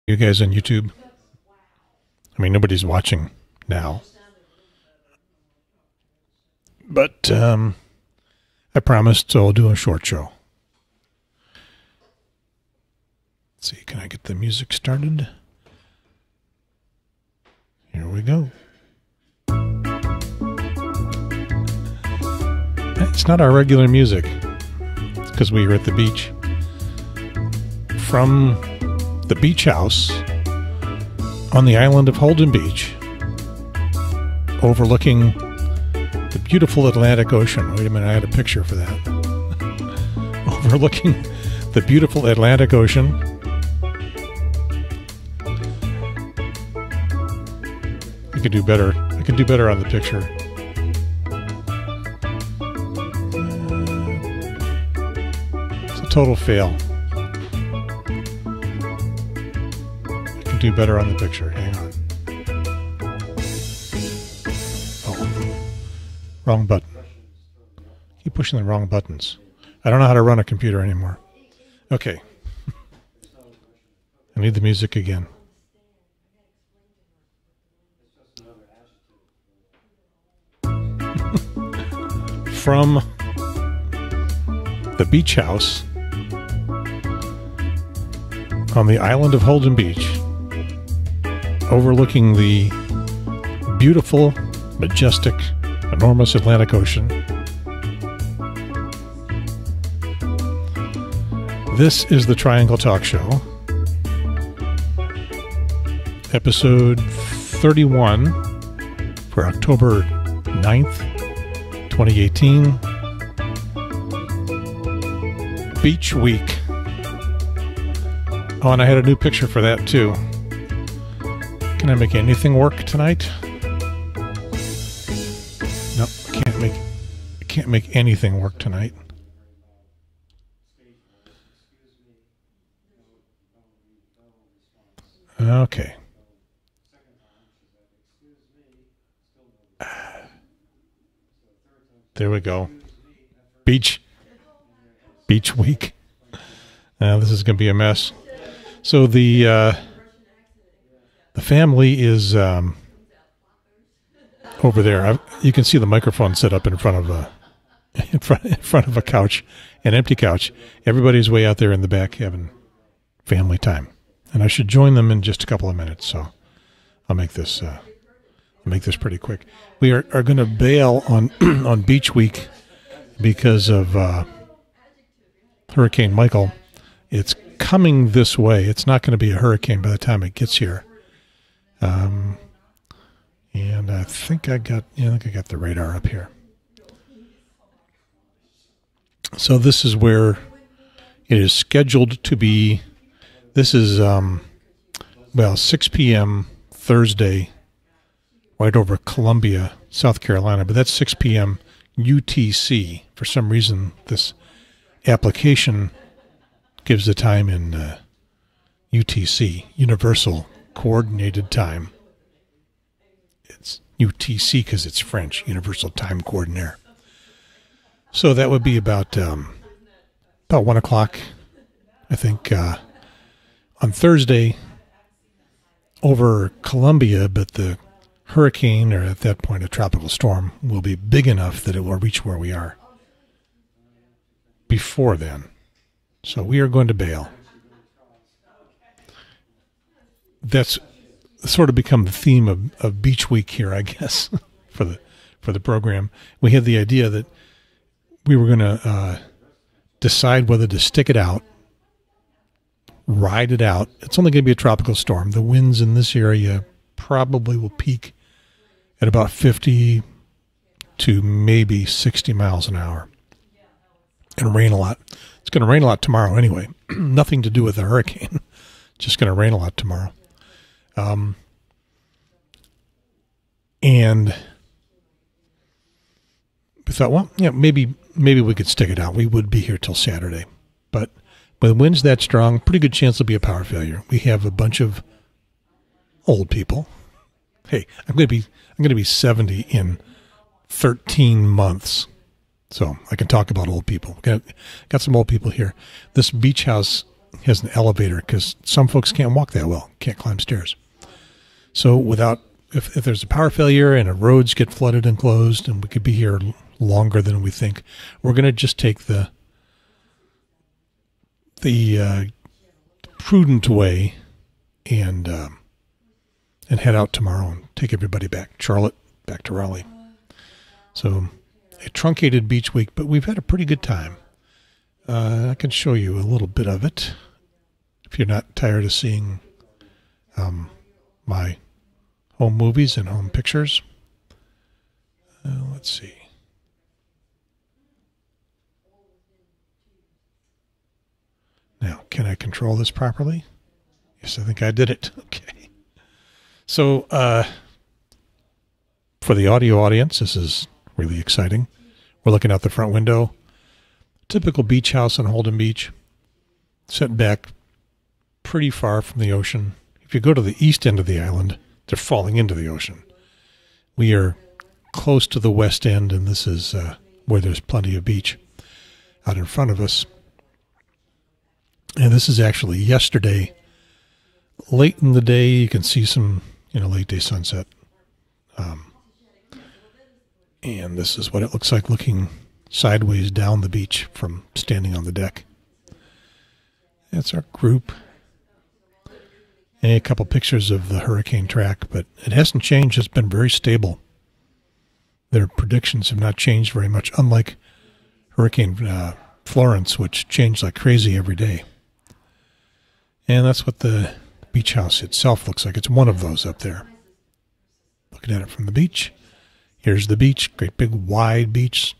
You guys on YouTube? I mean, nobody's watching now. But I promised, so I'll do a short show. Let's see, can I get the music started? Here we go. It's not our regular music. It's because we were at the beach. From the beach house on the island of Holden Beach, overlooking the beautiful Atlantic Ocean. Wait a minute, I had a picture for that. Overlooking the beautiful Atlantic Ocean. I could do better. I could do better on the picture. It's a total fail. I can do better on the picture. Hang on. Oh, wrong button. Keep pushing the wrong buttons. I don't know how to run a computer anymore. Okay. I need the music again. From the beach house on the island of Holden Beach, overlooking the beautiful, majestic, enormous Atlantic Ocean. This is the Triangle Talk Show, episode 31 for October 9th, 2018. Beach Week. Oh, and I had a new picture for that too. Can I make anything work tonight? Nope, I can't make anything work tonight. Okay. There we go. Beach Week. This is going to be a mess. So the family is over there. You can see the microphone set up in front of a couch, an empty couch. Everybody's way out there in the back having family time, and I should join them in just a couple of minutes. So I'll make this pretty quick. We are going to bail on on Beach Week because of Hurricane Michael. It's coming this way. It's not going to be a hurricane by the time it gets here. And I think I got the radar up here. So this is where it is scheduled to be. This is 6 p.m. Thursday, right over Columbia, South Carolina. But that's 6 p.m. UTC. For some reason, this application gives the time in UTC, Universal Coordinated Time. It's UTC because it's French, Universal Time Coordinator. So that would be about 1 o'clock, I think, on Thursday over Columbia, but the hurricane, or at that point a tropical storm, will be big enough that it will reach where we are before then. So we are going to bail. That's sort of become the theme of Beach Week here, I guess, for the program. We had the idea that we were going to decide whether to stick it out, ride it out. It's only going to be a tropical storm. The winds in this area probably will peak at about 50 to maybe 60 miles an hour and rain a lot. It's going to rain a lot tomorrow anyway. Nothing to do with the hurricane. Just going to rain a lot tomorrow. And we thought, well, yeah, maybe we could stick it out. We would be here till Saturday. But with winds that strong, pretty good chance there'll be a power failure. We have a bunch of old people. Hey, I'm going to be 70 in 13 months. So I can talk about old people. Got some old people here. This beach house has an elevator because some folks can't walk that well, can't climb stairs. So if there's a power failure and roads get flooded and closed and we could be here longer than we think, we're going to just take the prudent way and head out tomorrow and take everybody back. Charlotte, back to Raleigh. So a truncated beach week, but we've had a pretty good time. I can show you a little bit of it if you're not tired of seeing my home movies and home pictures. Let's see. Now, can I control this properly? Yes, I think I did it. Okay. So, for the audio audience, this is really exciting. We're looking out the front window. Typical beach house on Holden Beach. Set back pretty far from the ocean. If you go to the east end of the island, they're falling into the ocean. We are close to the west end, and this is where there's plenty of beach out in front of us. And this is actually yesterday. Late in the day, you can see some, late day sunset. And this is what it looks like looking sideways down the beach from standing on the deck. That's our group. And a couple pictures of the hurricane track, but it hasn't changed. It's been very stable. Their predictions have not changed very much, unlike Hurricane Florence, which changed like crazy every day. And that's what the beach house itself looks like. It's one of those up there. Looking at it from the beach. Here's the beach, great big wide beach.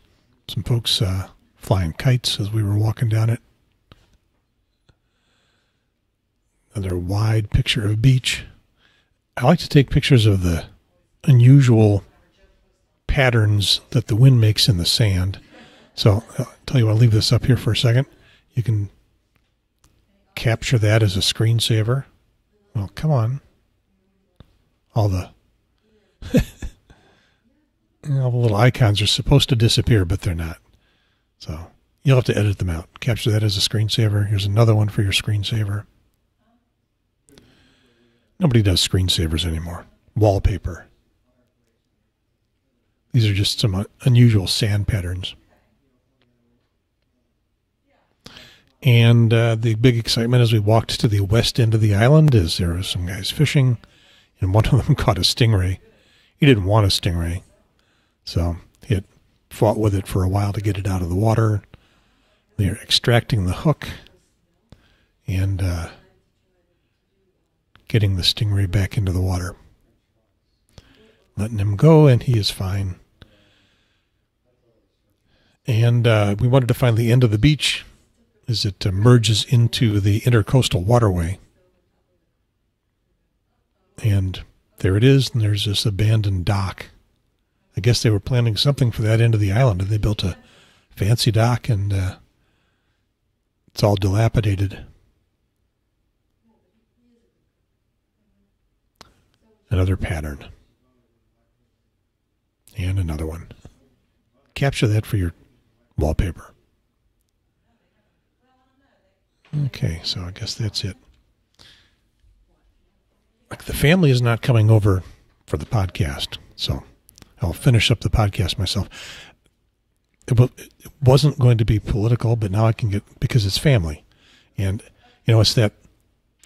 Some folks flying kites as we were walking down it. Another wide picture of beach. I like to take pictures of the unusual patterns that the wind makes in the sand. So I'll tell you what, I'll leave this up here for a second. You can capture that as a screensaver. Well, come on. All the all the little icons are supposed to disappear, but they're not. So you'll have to edit them out. Capture that as a screensaver. Here's another one for your screensaver. Nobody does screensavers anymore. Wallpaper. These are just some unusual sand patterns. And the big excitement as we walked to the west end of the island is there were some guys fishing, and one of them caught a stingray. He didn't want a stingray, so he had fought with it for a while to get it out of the water. They're extracting the hook and getting the stingray back into the water. Letting him go, and he is fine. And we wanted to find the end of the beach as it merges into the intercoastal waterway. And there it is, and there's this abandoned dock. I guess they were planning something for that end of the island, and they built a fancy dock, and it's all dilapidated. Another pattern. And another one. Capture that for your wallpaper. Okay, so I guess that's it. Like the family is not coming over for the podcast, so I'll finish up the podcast myself. It wasn't going to be political, but now I can get, because it's family. And, it's that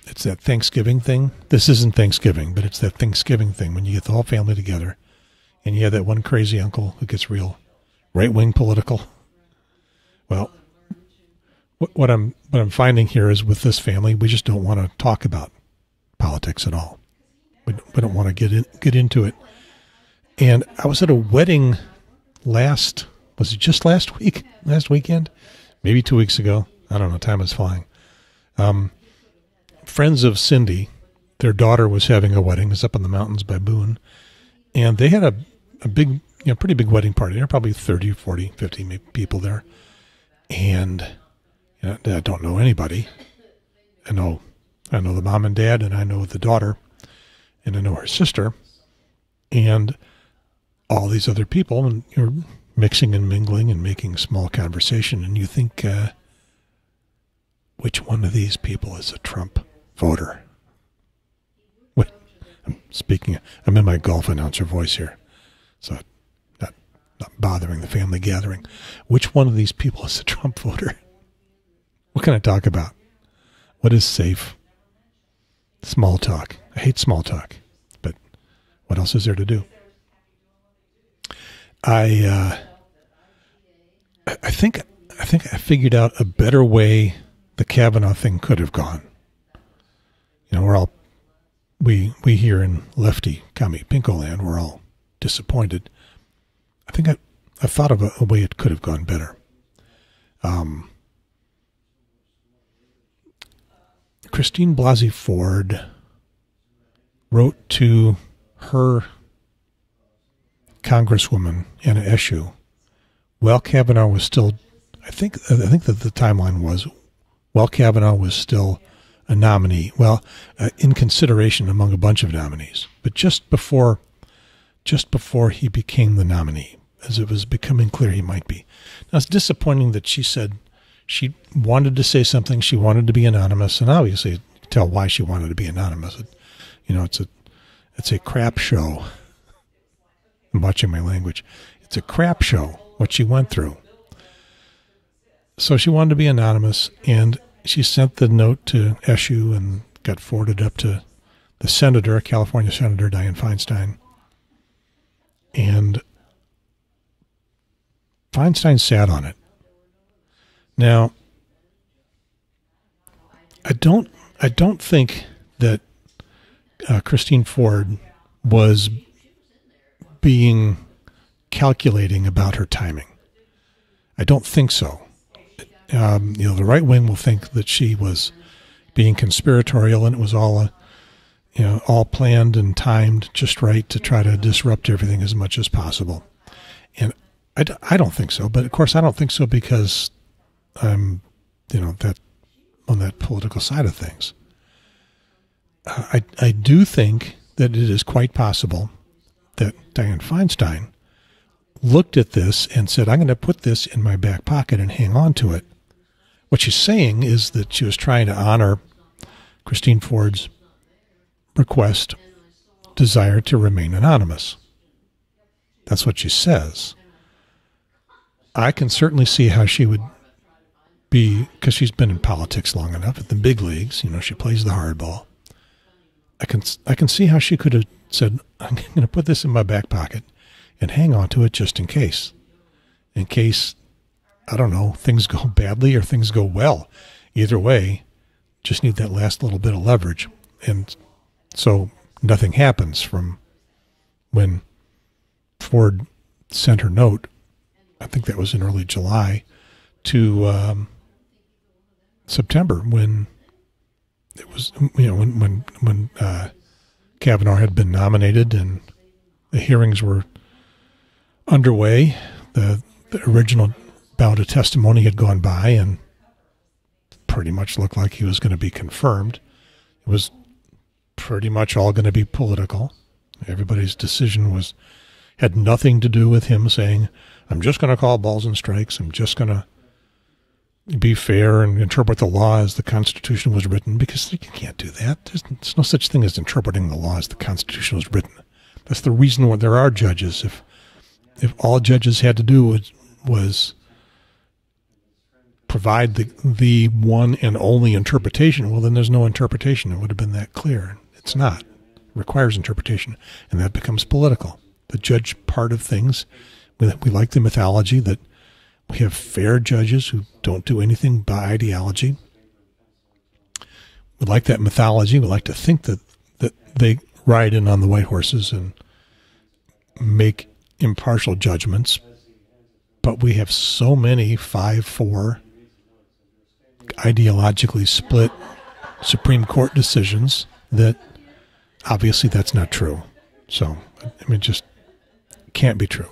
Thanksgiving thing. This isn't Thanksgiving, but it's that Thanksgiving thing when you get the whole family together and you have that one crazy uncle who gets real right-wing political. Well, what I'm finding here is with this family, we just don't want to talk about politics at all. We don't want to get into it. And I was at a wedding was it just last weekend? Maybe 2 weeks ago. I don't know. Time is flying. Friends of Cindy, their daughter was having a wedding. It's up in the mountains by Boone. And they had a big, pretty big wedding party. There were probably 30, 40, 50 people there. And I don't know anybody. I know the mom and dad, and I know the daughter, and I know her sister, and all these other people, and you're mixing and mingling and making small conversation, and you think, which one of these people is a Trump voter? What? I'm in my golf announcer voice here, so not bothering the family gathering. Which one of these people is a Trump voter? What can I talk about? What is safe? Small talk. I hate small talk, but what else is there to do? I think I figured out a better way the Kavanaugh thing could have gone. We here in lefty commie pinko land, we're all disappointed. I think I thought of a way it could have gone better. Christine Blasey Ford wrote to her Congresswoman Anna Eshoo while Kavanaugh was still, I think that the timeline was while Kavanaugh was still a nominee, in consideration among a bunch of nominees, but just before he became the nominee, as it was becoming clear he might be. Now, it's disappointing that she said she wanted to say something, she wanted to be anonymous, and obviously you can tell why she wanted to be anonymous. It's a crap show. I'm watching my language. It's a crap show, what she went through. So she wanted to be anonymous, and she sent the note to Eshoo and got forwarded up to the senator, California Senator Dianne Feinstein. And Feinstein sat on it. Now, I don't think that Christine Ford was being calculating about her timing. I don't think so. The right wing will think that she was being conspiratorial, and it was all all planned and timed just right to try to disrupt everything as much as possible. And I don't think so. But of course, I don't think so because I'm, that on that political side of things. I do think that it is quite possible that Dianne Feinstein looked at this and said, I'm going to put this in my back pocket and hang on to it. What she's saying is that she was trying to honor Christine Ford's request, desire to remain anonymous. That's what she says. I can certainly see how she would be, because she's been in politics long enough at the big leagues, she plays the hardball. I can see how she could have said, I'm going to put this in my back pocket and hang on to it just in case. In case, I don't know, things go badly or things go well. Either way, just need that last little bit of leverage. And so nothing happens from when Ford sent her note, I think that was in early July, to September, when it was, when Kavanaugh had been nominated and the hearings were underway. The original bout of testimony had gone by and pretty much looked like he was going to be confirmed. It was pretty much all going to be political. Everybody's decision had nothing to do with him saying, I'm just going to call balls and strikes. I'm just going to be fair and interpret the law as the Constitution was written, because you can't do that. There's no such thing as interpreting the law as the Constitution was written. That's the reason why there are judges. If all judges had to do was provide the one and only interpretation, well, then there's no interpretation. It would have been that clear. It's not. It requires interpretation, and that becomes political. The judge part of things, we like the mythology that we have fair judges who don't do anything by ideology. We like that mythology. We like to think that they ride in on the white horses and make impartial judgments. But we have so many 5-4 ideologically split Supreme Court decisions that obviously that's not true. So, it just can't be true.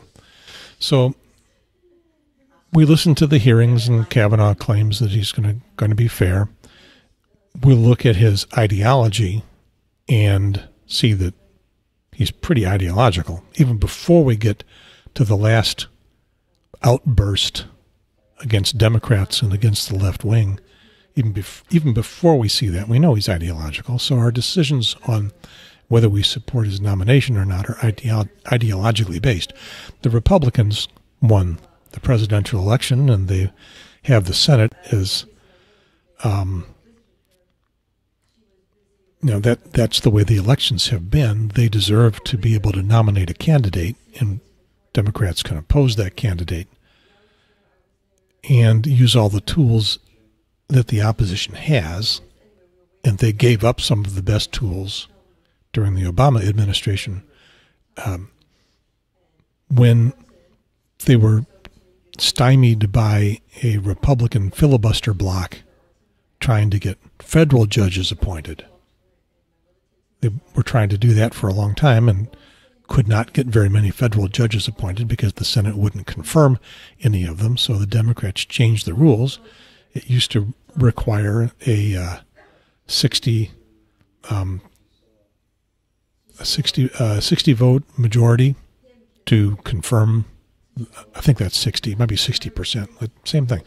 So we listen to the hearings, and Kavanaugh claims that he's going to be fair. We'll look at his ideology and see that he's pretty ideological. Even before we get to the last outburst against Democrats and against the left wing even before we see that, we know he's ideological. So our decisions on whether we support his nomination or not are ideologically based. The Republicans won the presidential election, and they have the Senate as, that's the way the elections have been. They deserve to be able to nominate a candidate, and Democrats can oppose that candidate and use all the tools that the opposition has. And they gave up some of the best tools during the Obama administration when they were stymied by a Republican filibuster bloc trying to get federal judges appointed. They were trying to do that for a long time and could not get very many federal judges appointed because the Senate wouldn't confirm any of them. So the Democrats changed the rules. It used to require a 60 vote majority to confirm. I think that's 60, it might be 60%, same thing,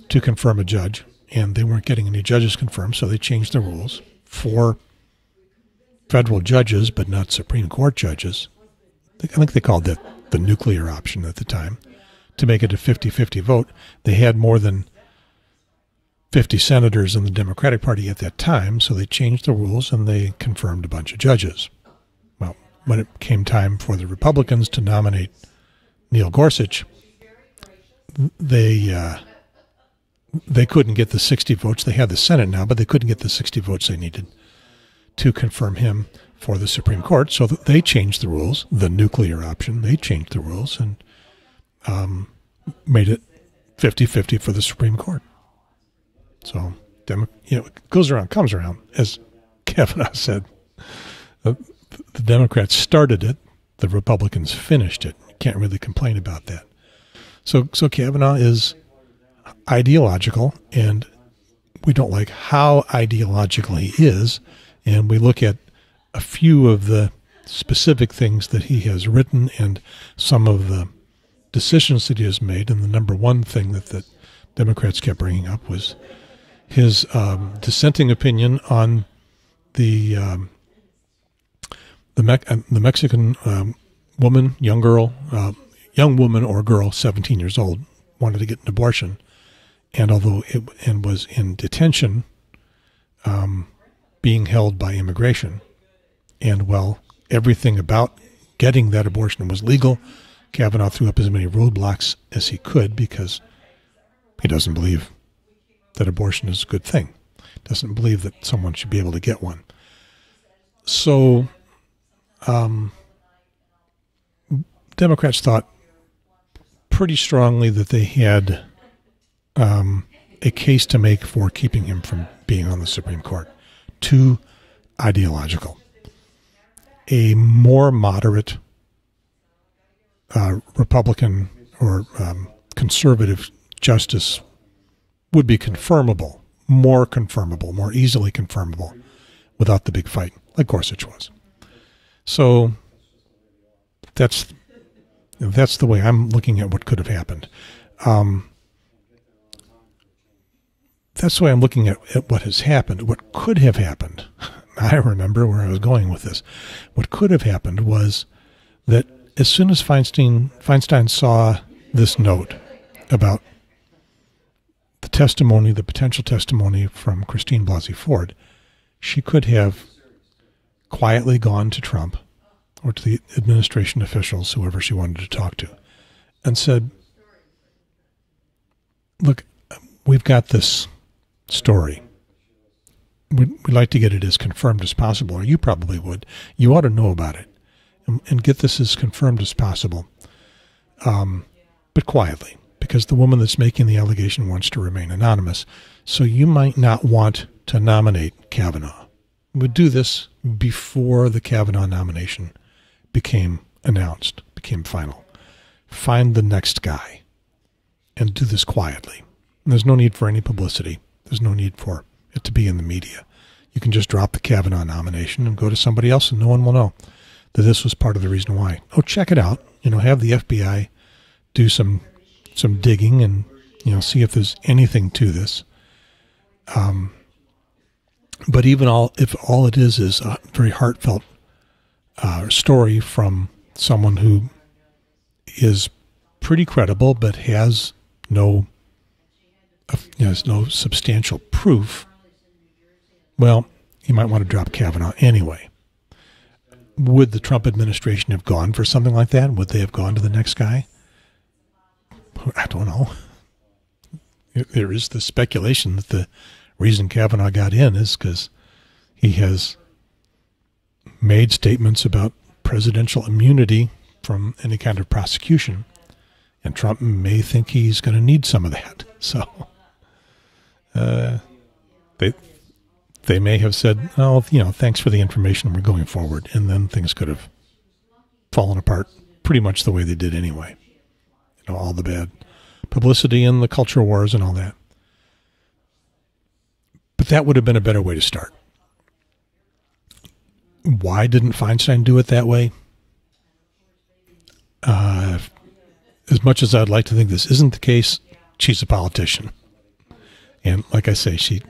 to confirm a judge. And they weren't getting any judges confirmed, so they changed the rules for federal judges, but not Supreme Court judges. I think they called that the nuclear option at the time, to make it a 50-50 vote. They had more than 50 senators in the Democratic Party at that time, so they changed the rules and they confirmed a bunch of judges. Well, when it came time for the Republicans to nominate Neil Gorsuch, they couldn't get the 60 votes. They had the Senate now, but they couldn't get the 60 votes they needed to confirm him for the Supreme Court. So they changed the rules, the nuclear option. They changed the rules and made it 50-50 for the Supreme Court. So, it goes around, comes around, as Kavanaugh said. The Democrats started it. The Republicans finished it. You can't really complain about that. So Kavanaugh is ideological, and we don't like how ideological he is. And we look at a few of the specific things that he has written and some of the decisions that he has made. And the number one thing that the Democrats kept bringing up was his dissenting opinion on the Mexican woman, young woman or girl, 17 years old, wanted to get an abortion, and although it was in detention, being held by immigration, and while everything about getting that abortion was legal, Kavanaugh threw up as many roadblocks as he could because he doesn't believe that abortion is a good thing. Doesn't believe that someone should be able to get one. So, Democrats thought pretty strongly that they had a case to make for keeping him from being on the Supreme Court. Too ideological. A more moderate Republican or conservative justice would be confirmable, more easily confirmable without the big fight, like Gorsuch was. So that's the way I'm looking at what could have happened. That's the way I'm looking at what has happened. What could have happened, I remember where I was going with this. What could have happened was that as soon as Feinstein saw this note about the potential testimony from Christine Blasey Ford, she could have quietly gone to Trump or to the administration officials, whoever she wanted to talk to, and said, look, we've got this story. We'd like to get it as confirmed as possible, or you probably would. You ought to know about it and get this as confirmed as possible, but quietly, because the woman that's making the allegation wants to remain anonymous. So you might not want to nominate Kavanaugh. We'd do this before the Kavanaugh nomination became announced, became final. Find the next guy and do this quietly. And there's no need for any publicity. There's no need for it to be in the media. You can just drop the Kavanaugh nomination and go to somebody else, and no one will know that this was part of the reason why. Oh, check it out. Have the FBI do some digging and see if there's anything to this. But even if all it is a very heartfelt story from someone who is pretty credible but has no substantial proof, well, you might want to drop Kavanaugh anyway. Would the Trump administration have gone for something like that? Would they have gone to the next guy? I don't know. There is the speculation that the reason Kavanaugh got in is because he has made statements about presidential immunity from any kind of prosecution, and Trump may think he's going to need some of that. So they may have said, "Oh, thanks for the information. We're going forward," and then things could have fallen apart pretty much the way they did anyway. All the bad publicity and the culture wars and all that. But that would have been a better way to start. Why didn't Feinstein do it that way? As much as I'd like to think this isn't the case, she's a politician. And like I say, she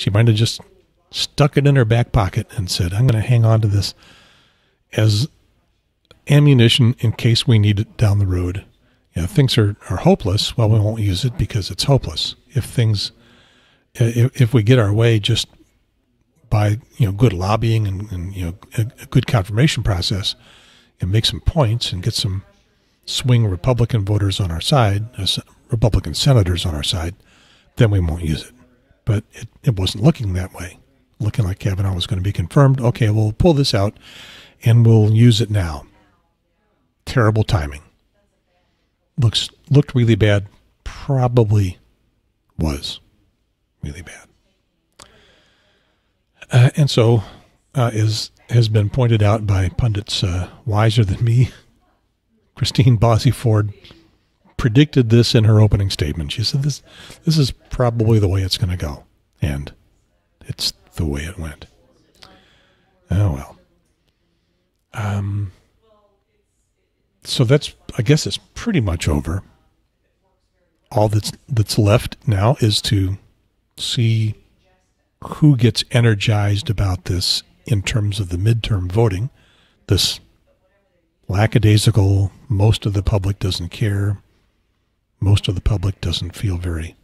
might have just stuck it in her back pocket and said, I'm going to hang on to this as ammunition in case we need it down the road. Things are hopeless. Well, we won't use it because it's hopeless. If we get our way just by good lobbying and a good confirmation process and make some points and get some swing Republican voters on our side, Republican senators on our side, then we won't use it. But it wasn't looking that way. Looking like Kavanaugh was going to be confirmed. Okay, we'll pull this out and we'll use it now. Terrible timing. Looked really bad. Probably was really bad. And so, as has been pointed out by pundits wiser than me, Christine Blasey Ford predicted this in her opening statement. She said, this is probably the way it's going to go. And it's the way it went. Oh, well. So I guess it's pretty much over. All that's left now is to see who gets energized about this in terms of the midterm voting. This lackadaisical, most of the public doesn't care. Most of the public doesn't feel very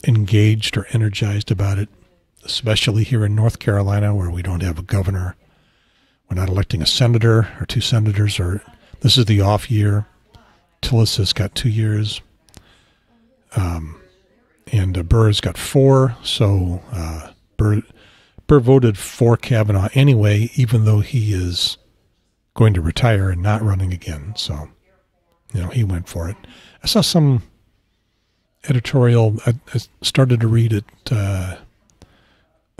engaged or energized about it, especially here in North Carolina where we don't have a governor. We're not electing a senator or two senators, this is the off year. Tillis has got 2 years. And Burr has got 4. So Burr voted for Kavanaugh anyway, even though he is going to retire and not running again. So, he went for it. I saw some editorial. I started to read it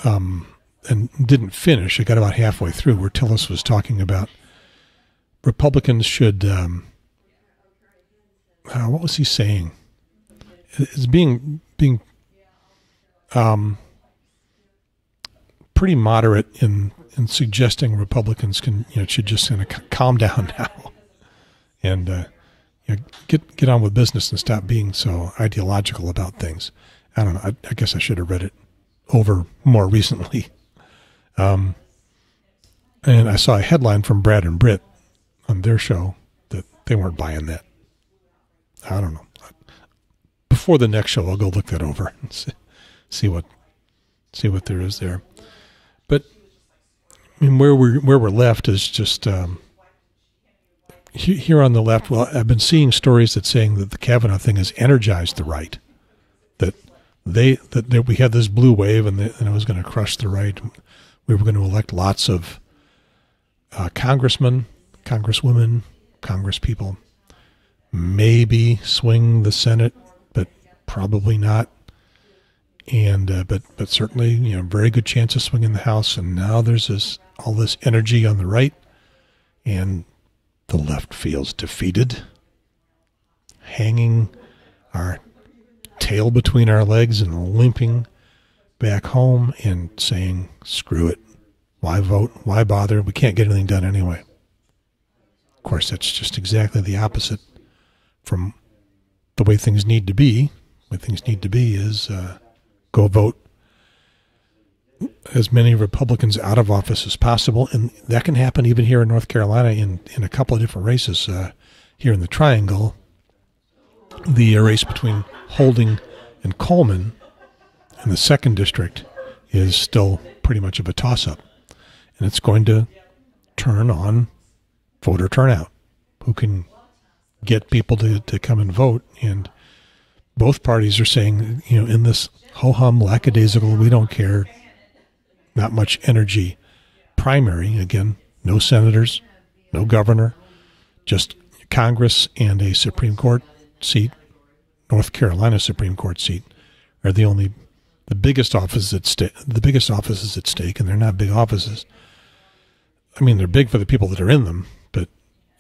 and didn't finish. I got about halfway through where Tillis was talking about Republicans should, what was he saying? It's being pretty moderate in suggesting Republicans should just kind of calm down now and get on with business and stop being so ideological about things. I don't know. I guess I should have read it over more recently. And I saw a headline from Brad and Britt on their show that they weren't buying that. I don't know. Before the next show, I'll go look that over and see what there is there. But I mean, where we're left is just here on the left. Well, I've been seeing stories that saying that the Kavanaugh thing has energized the right. That we had this blue wave and it was going to crush the right. We were going to elect lots of congressmen, congresswomen, congresspeople. Maybe swing the Senate, but probably not. And but certainly, very good chance of swinging the House. And now there's all this energy on the right, and the left feels defeated, hanging our tail between our legs and limping back home and saying, "Screw it! Why vote? Why bother? We can't get anything done anyway." Of course, that's just exactly the opposite from the way things need to be. The way things need to be is go vote as many Republicans out of office as possible, and that can happen even here in North Carolina in a couple of different races. Here in the Triangle, the race between Holding and Coleman in the 2nd district is still pretty much of a toss-up, and it's going to turn on voter turnout, who can get people to come and vote. And both parties are saying, in this ho-hum, lackadaisical, we don't care, not much energy primary, again, no senators, no governor, just Congress and a Supreme Court seat, North Carolina Supreme Court seat, are the biggest offices at stake. The biggest offices at stake, and they're not big offices. I mean, they're big for the people that are in them, but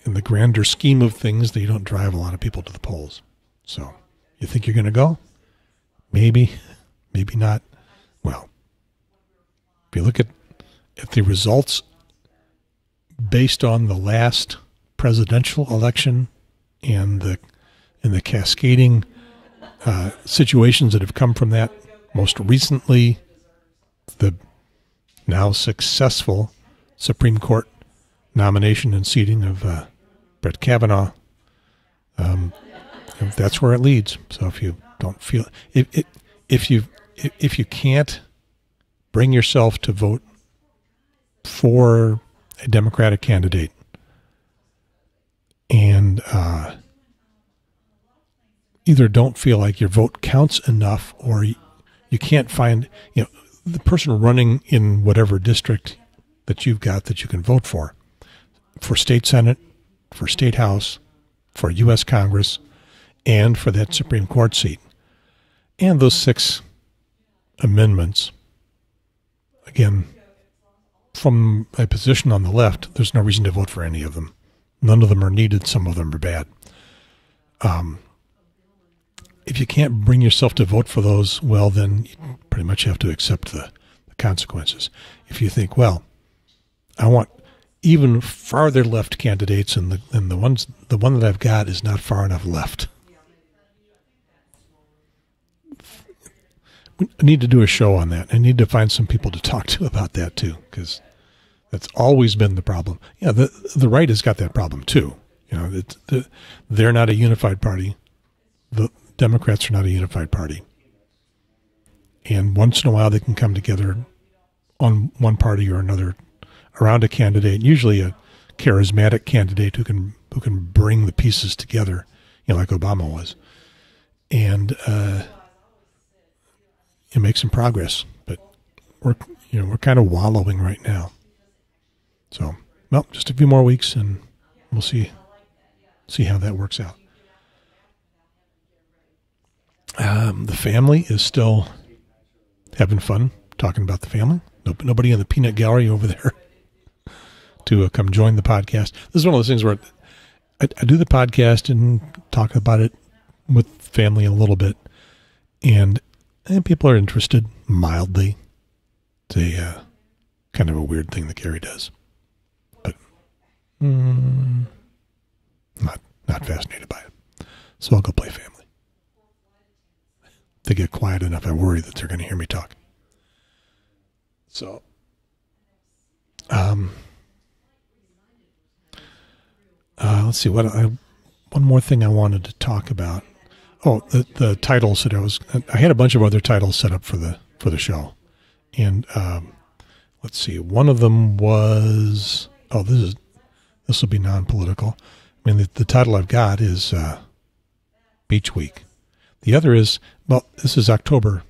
in the grander scheme of things, they don't drive a lot of people to the polls. So, you think you're going to go? Maybe, maybe not. Well, if you look at the results based on the last presidential election and the cascading situations that have come from that, most recently, the now successful Supreme Court nomination and seating of Brett Kavanaugh, that's where it leads. So if you don't feel, if you can't bring yourself to vote for a Democratic candidate, and either don't feel like your vote counts enough, or you can't find, the person running in whatever district that you've got that you can vote for state Senate, for state House, for U.S. Congress, and for that Supreme Court seat. And those 6 amendments, again, from a position on the left, there's no reason to vote for any of them. None of them are needed. Some of them are bad. If you can't bring yourself to vote for those, well, then you pretty much have to accept the consequences. If you think, well, I want even farther left candidates, and the one that I've got is not far enough left. We need to do a show on that. I need to find some people to talk to about that too, because that's always been the problem. Yeah, the right has got that problem too. They're not a unified party. The Democrats are not a unified party. And once in a while they can come together on one party or another around a candidate, usually a charismatic candidate who can bring the pieces together, like Obama was, and make some progress. But we're kind of wallowing right now. So, well, just a few more weeks, and we'll see how that works out. The family is still having fun talking about the family. Nobody in the peanut gallery over there to come join the podcast. This is one of those things where I do the podcast and talk about it with family a little bit, and people are interested mildly. It's a kind of a weird thing that Gary does, but not fascinated by it. So I'll go play family. If they get quiet enough, I worry that they're going to hear me talk. So, let's see one more thing I wanted to talk about. Oh, the titles that I had a bunch of other titles set up for the show, and let's see. One of them was this will be non-political. I mean, the title I've got is Beach Week. The other is, well, this is October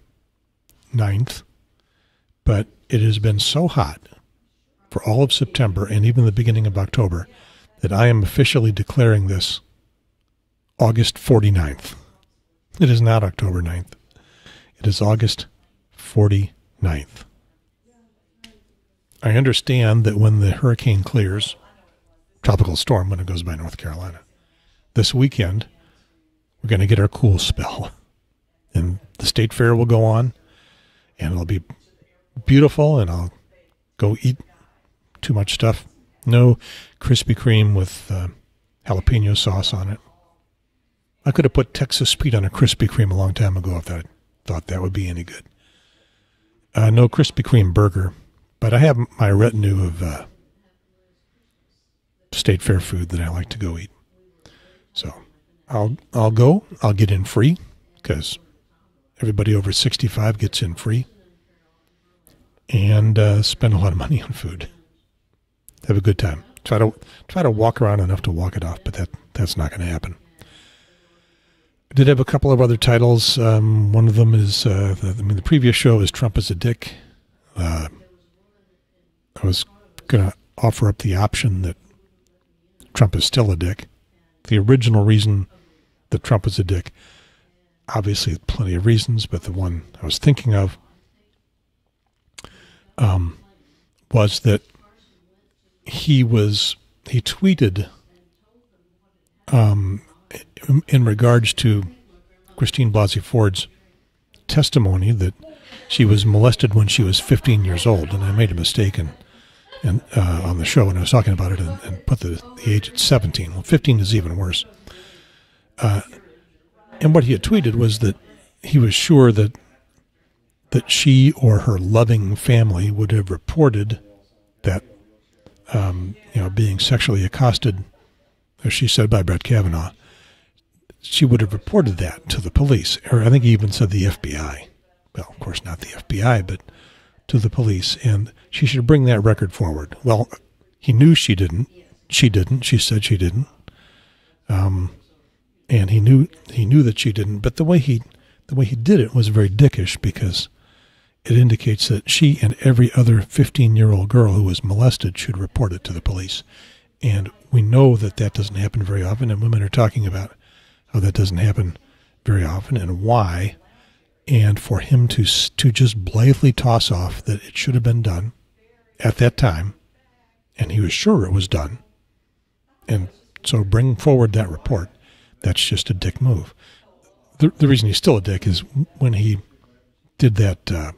9th, but it has been so hot for all of September and even the beginning of October that I am officially declaring this August 49th. It is not October 9th. It is August 49th. I understand that when the hurricane clears, tropical storm when it goes by North Carolina, this weekend, we're going to get our cool spell. And the state fair will go on, and it'll be beautiful, and I'll go eat too much stuff. No Krispy Kreme with jalapeno sauce on it. I could have put Texas Pete on a Krispy Kreme a long time ago if I thought that would be any good. No Krispy Kreme burger, but I have my retinue of State Fair food that I like to go eat. So I'll go. I'll get in free because everybody over 65 gets in free, and spend a lot of money on food. Have a good time. Try to walk around enough to walk it off, but that's not going to happen. I did have a couple of other titles. One of them is the previous show is Trump is a Dick. I was going to offer up the option that Trump is still a dick. The original reason that Trump was a dick, obviously plenty of reasons, but the one I was thinking of was that he tweeted in regards to Christine Blasey Ford's testimony that she was molested when she was 15 years old, and I made a mistake on the show when I was talking about it and put the age at 17. Well, 15 is even worse. And what he had tweeted was that he was sure that she or her loving family would have reported that, being sexually accosted, as she said, by Brett Kavanaugh, she would have reported that to the police, or I think he even said the FBI. Well, of course, not the FBI, but to the police, and she should bring that record forward. Well, he knew she didn't. She didn't. She said she didn't. And he knew that she didn't. But the way he did it was very dickish, because it indicates that she and every other 15-year-old girl who was molested should report it to the police. And we know that doesn't happen very often, and women are talking about how that doesn't happen very often and why. And for him to just blithely toss off that it should have been done at that time, and he was sure it was done, and so bring forward that report, that's just a dick move. The reason he's still a dick is when he did that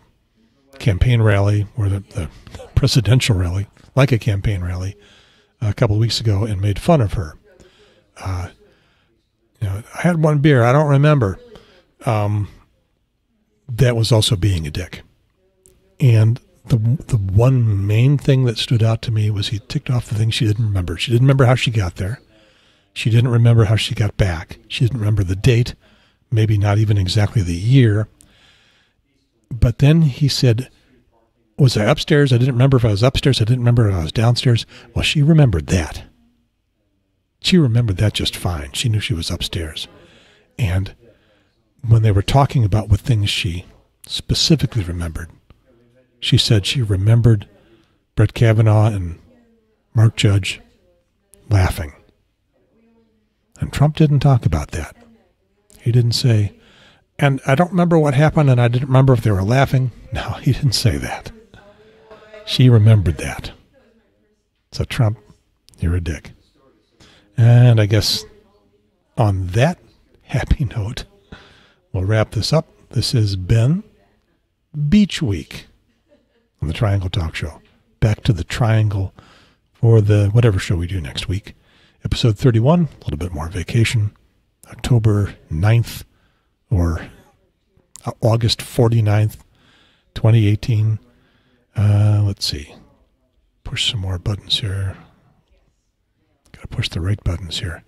campaign rally, or the presidential rally, like a campaign rally, a couple of weeks ago, and made fun of her. I had one beer, I don't remember. That was also being a dick. And the one main thing that stood out to me was he ticked off the things she didn't remember. She didn't remember how she got there. She didn't remember how she got back. She didn't remember the date, maybe not even exactly the year. But then he said, was I upstairs? I didn't remember if I was upstairs. I didn't remember if I was downstairs. Well, she remembered that. She remembered that just fine. She knew she was upstairs. And when they were talking about what things she specifically remembered, she said she remembered Brett Kavanaugh and Mark Judge laughing. And Trump didn't talk about that. He didn't say, and I don't remember what happened, and I didn't remember if they were laughing. No, he didn't say that. She remembered that. So Trump, you're a dick. And I guess on that happy note, we'll wrap this up. This has been Beach Week on the Triangle Talk Show. Back to the Triangle for the whatever show we do next week. Episode 31, a little bit more vacation. October 9th or August 49th, 2018. Let's see. Push some more buttons here. Got to push the right buttons here.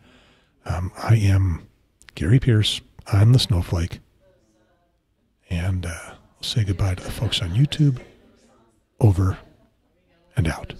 I am Gary Pierce. I'm the Snowflake. And we'll say goodbye to the folks on YouTube. Over and out.